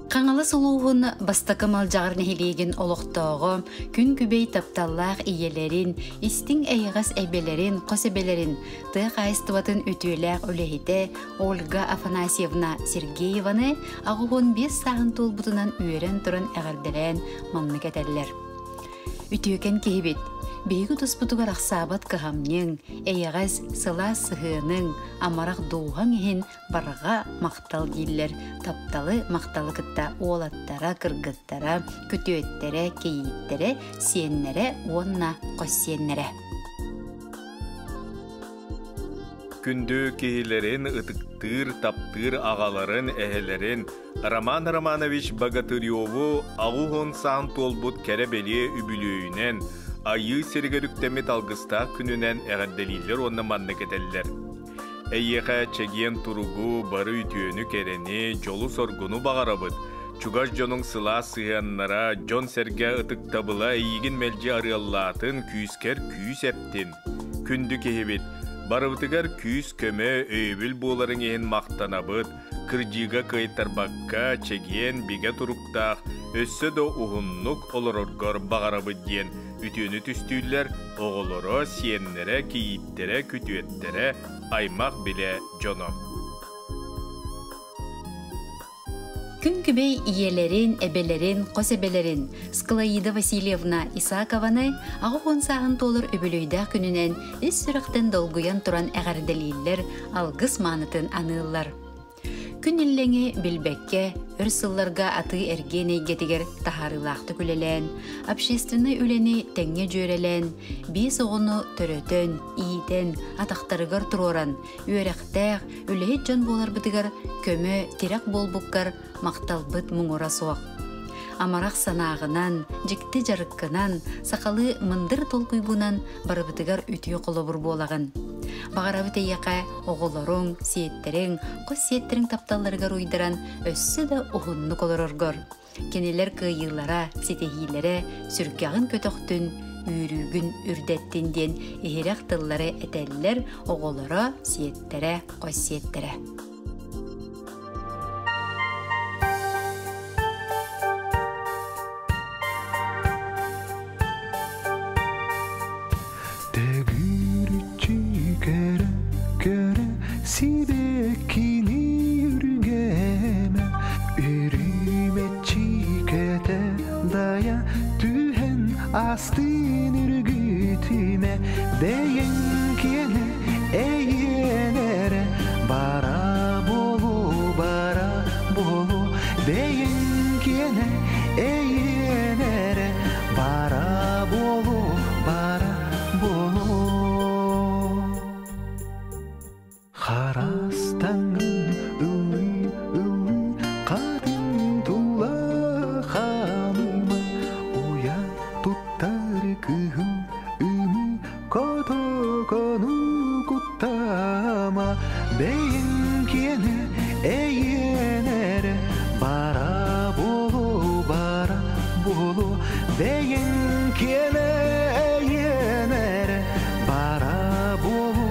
Қаңалы сұлуғын бастақы малжағыр нәхилеген олықтауғы, күн күбей тапталлақ иелерін, істің әйғас әбелерін, қосебелерін, тұйық айыстыватын өтуеләқ өлехіте Ольга Афанасьевна Сергееваны ағуғын 5 сағын тұл бұтынан үйерен тұрын әғірділән манны кәтәлілер. Үтіөкен кейбет, бейгі тұспытуғар ақсабат қағамнен, әйғаз сыла сығының, амарақ доуған ехін барға мақтал дейлер, тапталы мақталы кітта олаттара, кыргыттара, күтуеттері, кейіттері, сиеннері, онна қоссиеннері. Күнді кейлерін ытықтыр, таптыр ағаларын, әхелерін Роман Романович Богатыреву ағуғын саң толбут кәребеле үбілөйінен айы сергеріктемет алғыста күнінен әғадделейлер онны манны кетелілер. Әйеға чеген тұруғу бары үтіөні кәрені жолу соргуну бағарабыд. Чугаш жоның сыла сыяннара жон сәрге ытық табыла әйігін мәлже арыаллатын күйіскер күйіс әптін. Күнді кехебет. Барыбытыгар күйіс көмі өйбіл боларын ehen мақтанабыд, кыржиға кайттарбаққа чеген биге тұруқтақ, өссі до ұғыннық олыроргор бағарабыд ден үтіөні түстүйлер оғылыры, сиеннері, кейіттері, күтуеттері аймақ біле жоном. Күн күбей иелерин, эбелерин, қосебелерин Скалаида Васильевна Исакованы ағуғын сағын толыр өбілөйді күнінен із сүріқтен долгуян тұран әғарделейлер алғыс манытын анылар. Күн иллеңі білбәкке, үрсылларға аты әргені гетігер тахарылақты күлелен, общественный үлені тәңе жөрелен, бес оғыны түрөтін, ийтен, атақтарығар тұроран, үйерәқтәқ, үләйт жан болар бітігер, көмі, терек болбұққар, мақтал бұт мұңыра соқ. Амарақ санағынан, жікті жарыққынан, сақалы мындыр толқуйбунан барыбытыгар үтіе қолыбыр болағын. Бағарабы тейеқа оғыларың, сиеттерің, қос сиеттерің тапталарығар ұйдыран өссі да ұғынны қолырырғыр. Кенелер күйілара, сетехилері, сүркеғын көтіқтін, үйрігін үрдеттінден ехерек тыллары әтәлілер оғылары, сиеттері, қос сиеттері. Astın ürgütüme değen kene eğenere bara bolu değen kene eğenere bara bolu Harastangın ılı kadın tula hanıma uya tuttar kıhım kodogonu kuttama beyin kene eğenere bara bolu beyin kene eğenere bara bolu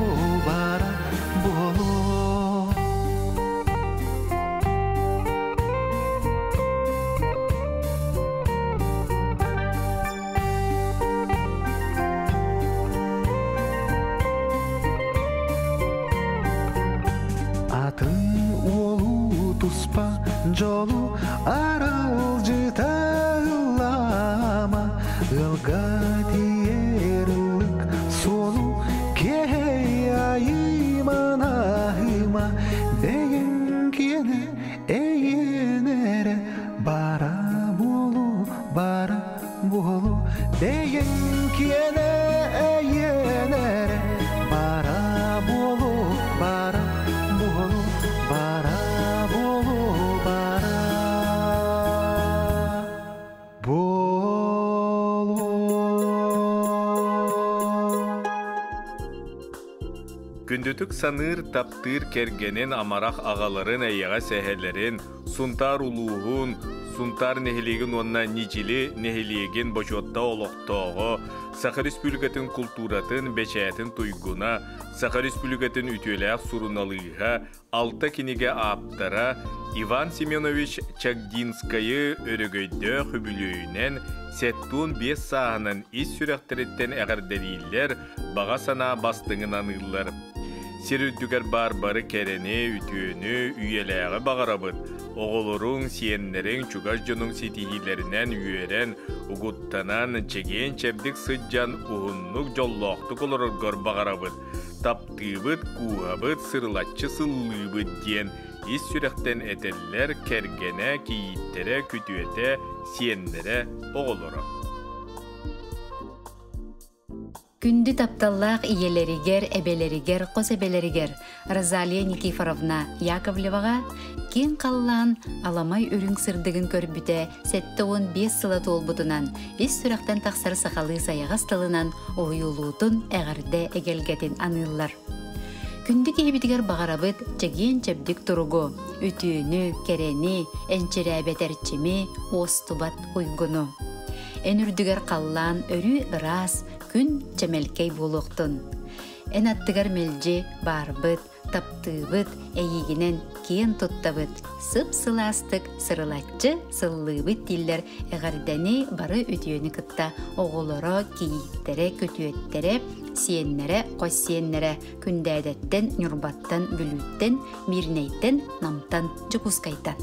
Tuspa jolu aralcı tağlama ılga diyerlik solu keheyayıma nahıma deyin kene eğenere bara bolu deyin kene eğenere bara bolu Күндүтүк саныр таптыр кергенен амарақ ағаларын әйеға сәхелерін, сунтар улуғын, Сунтар нехилеген онна ничили нехилеген бочотта олоқтоғы, Саха Республикатын культуратын бечәтін туйгуна, Саха Республикатын ütölәк суруналыға, алта кенеге аптара Иван Семенович Чагдинскайы өрігөйді хүбілөйінен сәттуын 5 сағынан ис сүрәқтіреттен әғірдәлейлер баға сана бастыңынан ұллар. Серүддігер бар-бары кәрені, ütөні, үйеләғі бағарабыд. Оғылырың, сиеннерің, чугаш жоның сетихилерінен үйерен, ұғыттанан, чеген чәбдік sıджан ұғыннық жоллоқтық олырғыр бағарабыд. Таптыбыд, куғабыд, сырлатчы сыллыбыд ден, ис сүрәқтен әтеллер, кәргене, кейіттере, күтуете, сиеннере оғылыры. Күнді тапталлақ иелерігер, әбелерігер, қос әбелерігер Розалия Никифоровна Яковлеваға кен қаллан аламай өрің сырдығын көрбіте 7-15 сылы толбутынан ес сүрақтан тақсар сақалы саяғас тылынан ойылуытын әғірді әгелгетін анылар. Күнді кейбітігер бағарабыд чеген чәбдік тұруғы, үтүйіні, керені, әнчірәбет әрчімі, остубат ұйгыны. Эн үрдігер қаллан өрі ырас, күн чәмелкей болуқтын. Эн аттығар мелжі барбыт, таптыбыт, әйігінен кен тұттабыт. Сып-сыластық, сырылатчы, сыллыбыт диллер әғардәні бары өтүйені кытта оғылыры, кейіктері, көтуеттері, сиеннері, қос сиеннері, күндәдеттен, нүрбаттан, бүліттен, мирнейттен, намтан, жүкускайтан.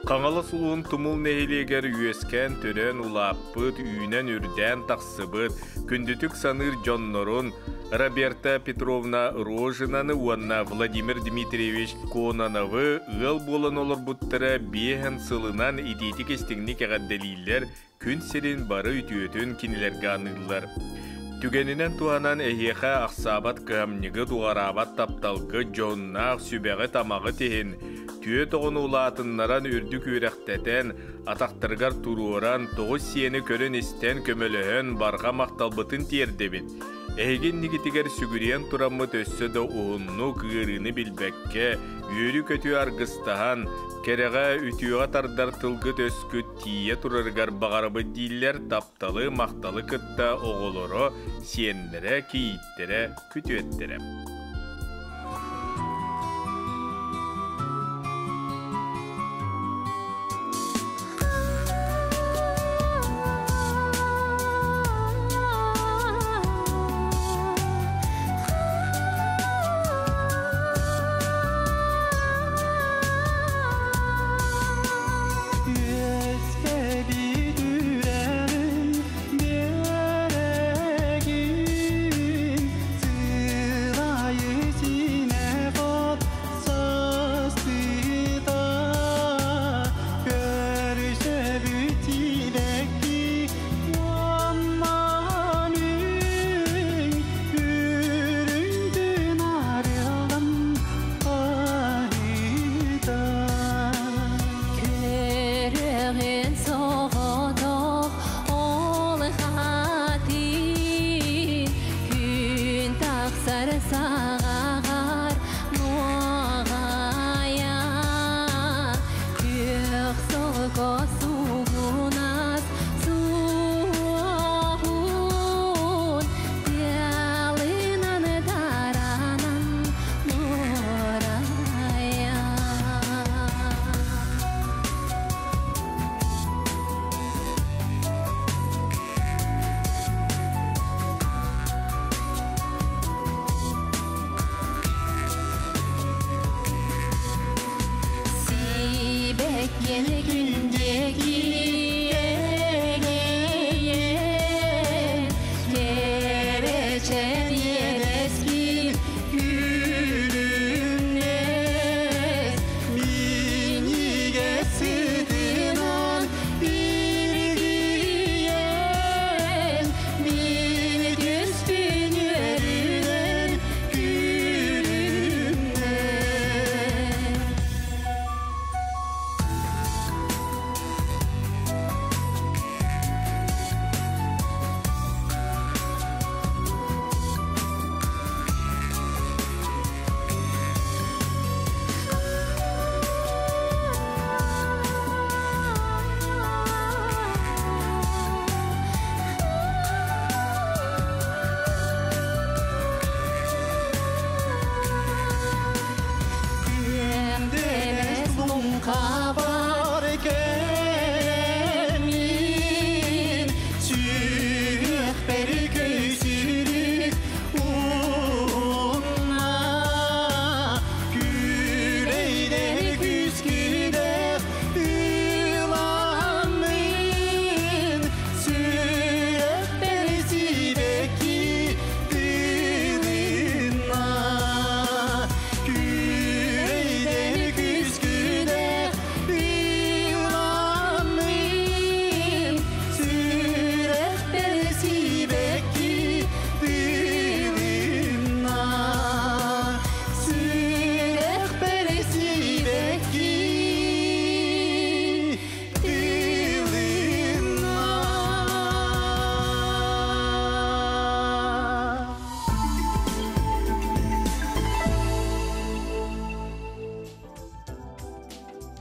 Қаңалы сұлуын тұмыл нәхилегер үйескен түрен улаппыт, үйінен үрден тақсыбыт, күндітік саныр жоннорын Роберта Петровна Рожинаны уанна Владимир Дмитриевич Конановы ыл болын олар бұттыра бейхін сылынан идейтік естігінік әғадделейлер күн серін бары үтіөтін кенелерге анылар. Түгенінен туанан әйеға ақсабат қамнығы туғарабат тапталғы жоннақ сүбәғі тамағы теген, түйе тоғын улатыннаран үрдік үйрәқтәтен, атақтырғар тұруыран тоғыз сиені көрін істен көмөліхін барға мақталбытын тердебін. Әйген негетігер сүгірен тұрамы төссі да оғынну қығырыны білбәкке, үйері көті арғыстаған, кереға ütüға тардар тылғы төскü тие тұрырғар бағарабы дейлер тапталы мақталы кытта оғылыры, сиенлері, кейіттері, күтуеттері.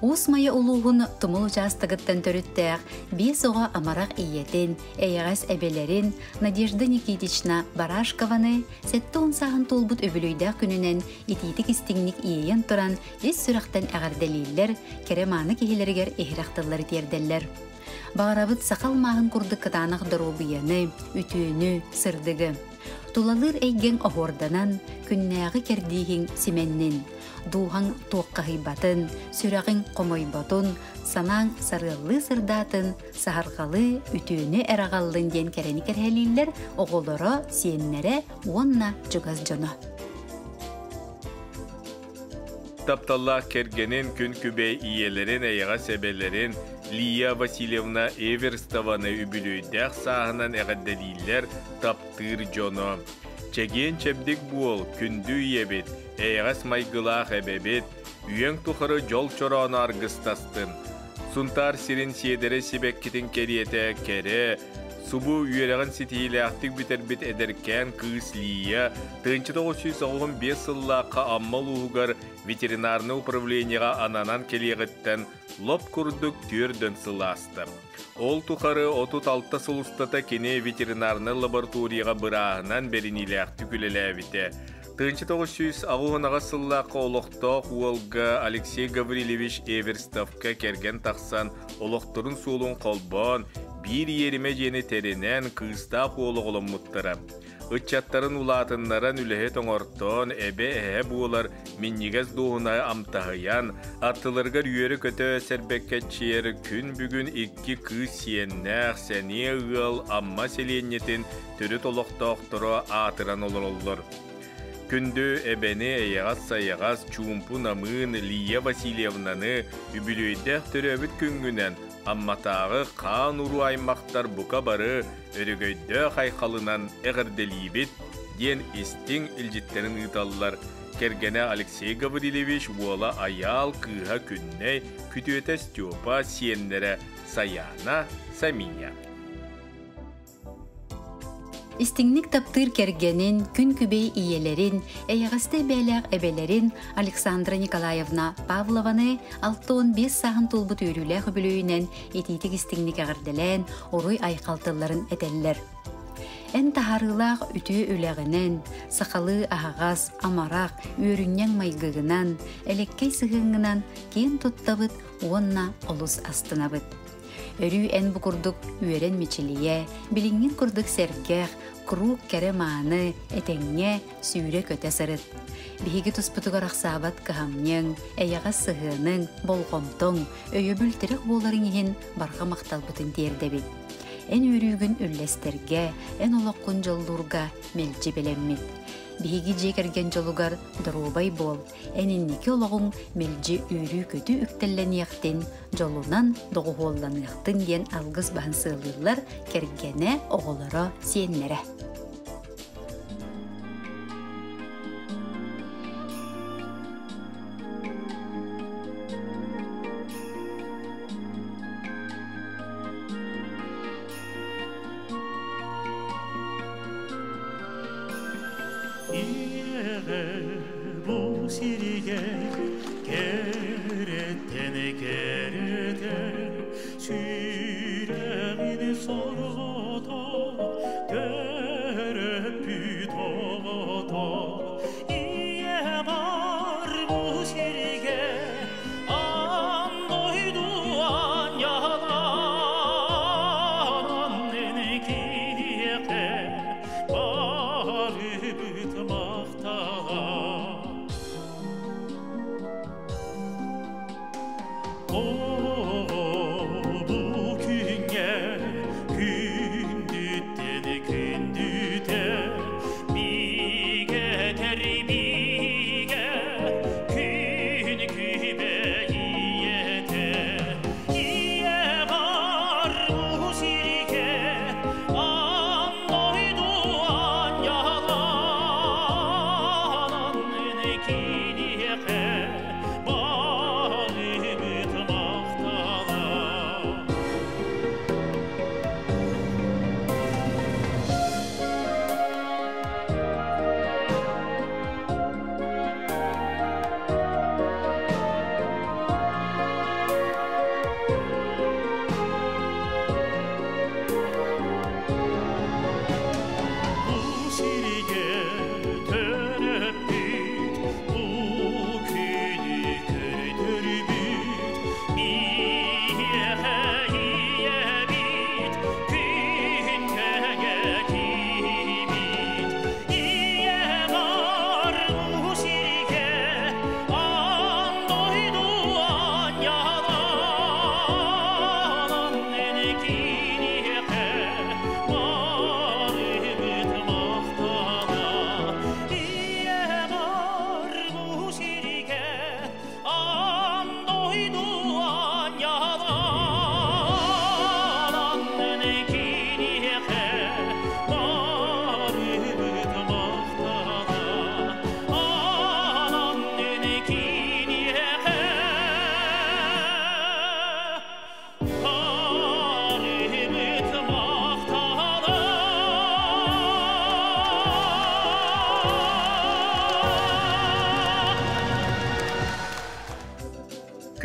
Ус мая улуғын тумул участығыттан төріттәк, бес оға амарақ иетін, әйағас әбелерін Надежда Никитична Барашкованы сәтті онсағын толбут өбілүйді күнінен етейтік істіңнік иейен тұран ес сұрақтан әғарделейлер, кереманы кейлергер ehirақтылар терделлер. Бағарабыт сақал мағын күрді кытанық дұрубияны, үтүйіні, сырдығы. Тулалыр әйген оғорданан, күннәғі кердейін семеннен. Дуған туаққағибатын, сүрағын қомойбатын, санаң сарылы сырдатын, сағарғалы үтүйіні әрағалын ден кәрені кәрхәлейлер оғылыры сиеннері онна жүгаз жоны. Тапталлах кергенин күн күбей иелерин әйіға себелерин Лия Васильевна Эверстованы үбілүйдәқ сағынан әғадделейлер таптыр жоны. Чеген чебдік буол күнді ебет, әйғас майгылақ әбебет, үйен тұқыры жол чораны арғыстастын. Сунтар сирин седері себеккетін кериеті кәрі, субу үйереген сетейлі ақтық бітербет әдеркен кыз Лия, 1995 сыллаққа аммал ұғығар ветеринарны управлениеға ананан келеғіттен лоп күрдік түрден сыласты. Ол тұқары 36 сылыстата кене ветеринарны лабораторияға бұрағынан берінілі ақты күлеләвіті. 1900 ағуғынаға сыллаққа олықтақ уолға Алексей Гаврилевич Эверстовқа керген тақсан олықтырын суылын қолбан, bir yerime jeni terinen kıstaq oğluğulun muttara. Itçattарын ulatınlaran ülehe toңorton ebe ehe buolar minnigez doğuna amtahıyan, atılırgar yörü kötü serbeketçiyer kün bugün iki kız siyennek seni ığıl amma selenyetin türü toloqtaqtırı atıran olur. Kündü ebeni eyagas sayagas çumpu namın Liya Vasilyevnanı übülüydek türöbüt küngünen Ammatağı qan uru aymaqtar buka barı örügöydö qayqalынан əğirdeliyibit den istin ilcitlerin ıtallar. Kergene Alexey Gavrilevich vola ayal kıha künne kütüete Styopa siyenlere sayana saminya. İstinlik taptır kergenin, gün kübey iyelerin, eyağısты bəyləq ebelerin Aleksandra Nikolayevna Pavlovanı 6-15 sağın tulbut öyrüləq öbülüyünən etitik istinlik ağırdelən oruy ayqaltılların edeller. En taharılaq ütü üləğinin, saxalı ağağaz, amaraq, öyrünyen maygığınan, elekkey sığığınan ken tuttabıt, onna olus astınabıt. Örü en bukurduk üeren meçiliye, bilingin kurduk sergəq, kruk kere mağını, etenge, süre köte sarıt. Bihigi tusputug araqsabat kahamnyang, eyağa sığının, bolqomtong, öyö bülterek boların ihin barqa maqtalbıtın terdebit. En örügün üllesterge, en oloqqun joldurga melci belemmit. Bihigi jekergen jolugar darubay bol, eninniki oloğun melci örü kötü üktelleniyaktin, jolunan doğuhollanıyaktin diyen algız bahın sığılırlar kergene oğulara siyenlere.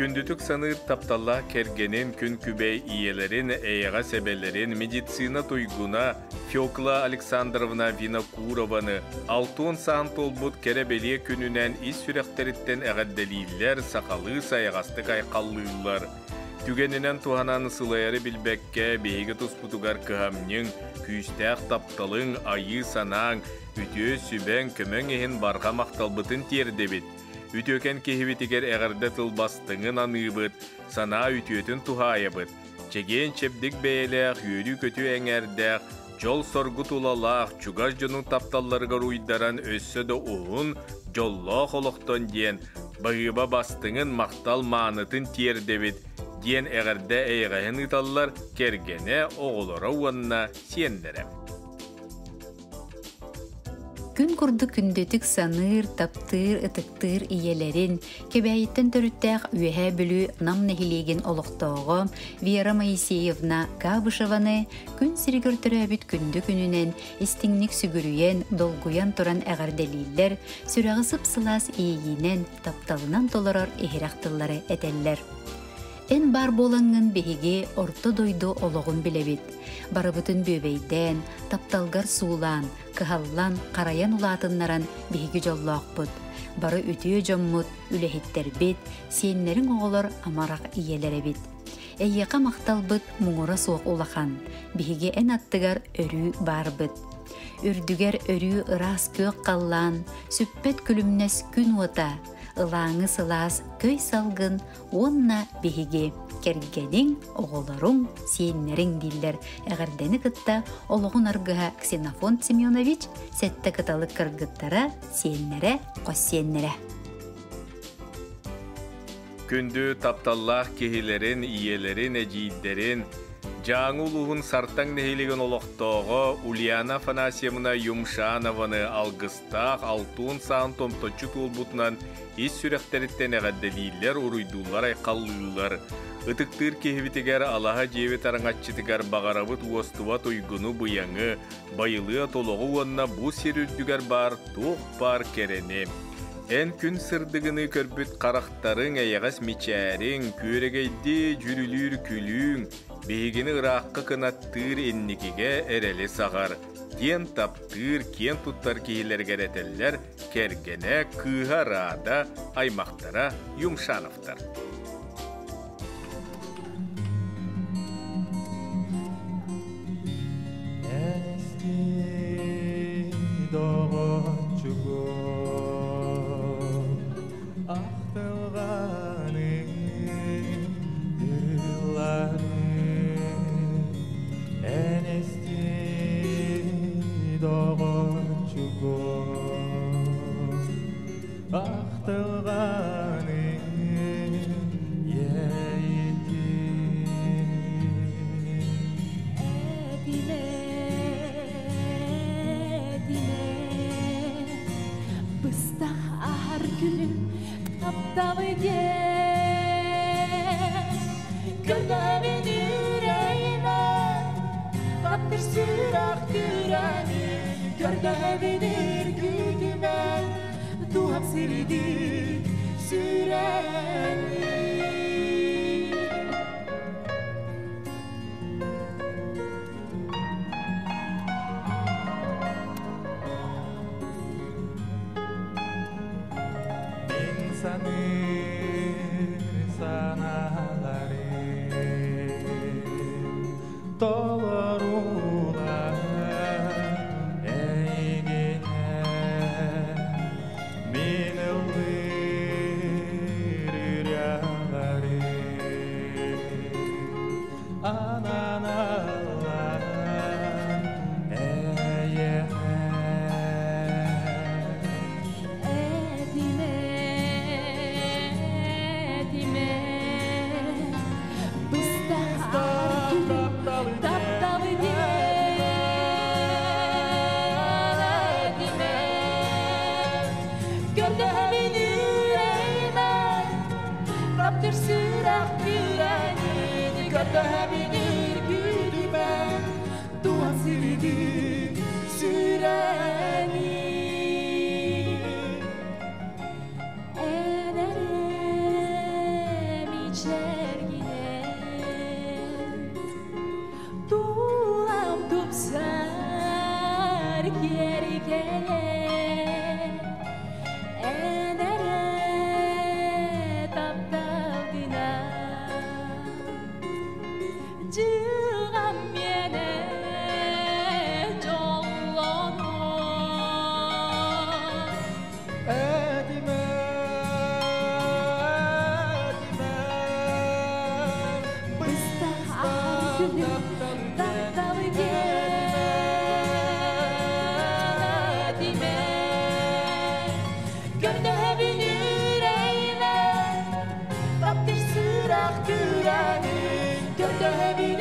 Kündütük sanır taptalla kergenin kün kübey iyelerin, eyağa sebelerin, meditsina tuyguna, Fyokla Aleksandrovna Vinokurova'nı, altın sağınt olbut kerebeliye gününen is sürekteritten eğaddeliyler, sakalı sayağastık ayqallıylar. Tügeninen tuhanan sılayarı bilbekke, beyge tusputugar kıhamnın, küstəq taptalın, ayı sanağın, ütü süben kömön ehin barğa maqtalbıtın terdebit. Ütüken kehibitiger eğerde tılbastığın anıbıt, sana ütütün tuhayabıt. Çegen çepdik beyleğ, yürü kötü eŋerdäq, jol sorgut ulalaq, çugar jonun taptallarıga ruydaran össö de uğun, jolloq oloqton diyen, bağıba bastığın maqtal manıtın terdebit, diyen eğerde eğğen ıtallar, kergene oğulara uanna siyenlere. Gün kurdu kündötük sanır, taptır, ıtıktır iyelerin, kebeğitten törüttəq üyehe bülü nam nehilegen oloqtoğu Vera Moiseyevna Gabışovanı gün sirigir türäbit kündü gününen istingnik sügürüyen, dolguyan turan eğerdeliller, sürağısıp sılas iyiyinen taptalınan tolarar ehiraqtılları eteller. En bar bolangın behigi orta doydu oloğun bilebit. Barabıtın böbeyden, taptalgar suulan, kıhallan, karayan ulatınlaran behigi jolloqput. Barı ütüyö jommut, ülehitler bit, siyenlerin oğular amarak iyelere bit. Eyyaka maqtalbıt muğura soğuk ulaqan, behigi en attıgar örü barbıt. Ürdüger örü ıras kök qallan, süppet külümnes gün vata, ılağını sılas köy salgın, onna behigi. Kergenin oğulların siyenlerin diller. Eğerdeni kıtta oluğun argıha Ksenofont Semyonovich sette kıtalık kırgıttara siyenlere, kos siyenlere. Kündü taptallah kehilerin, iyelerin, eciyidlerin, Жаңулуğun sartan nehiligen oloqtoğu Ulyana Afanasyevna Yumşanovanı algыстaq altun sağın tomtoçu tulbutnan is sürekteritten eğaddeliyler uruydular ayqallıylar. Itıktır kehibitiger alaha jevi tarangatçıtigar bağarabıt uostuvat uygunu buyaŋı, bayılığa toloğu onna bu serüldüger bar, tuğ bar kereni. En kün sırdıgını körbüt qaraqtarın ayagas miçärin, küregeydi jürülür külüň, behigini ıraqqa kınattır ennikige ereli sağar. Kien taptır, kien tuttar kihilerger eteller, kergene kıha rada aymaqtara Yumşanovtar. Gördü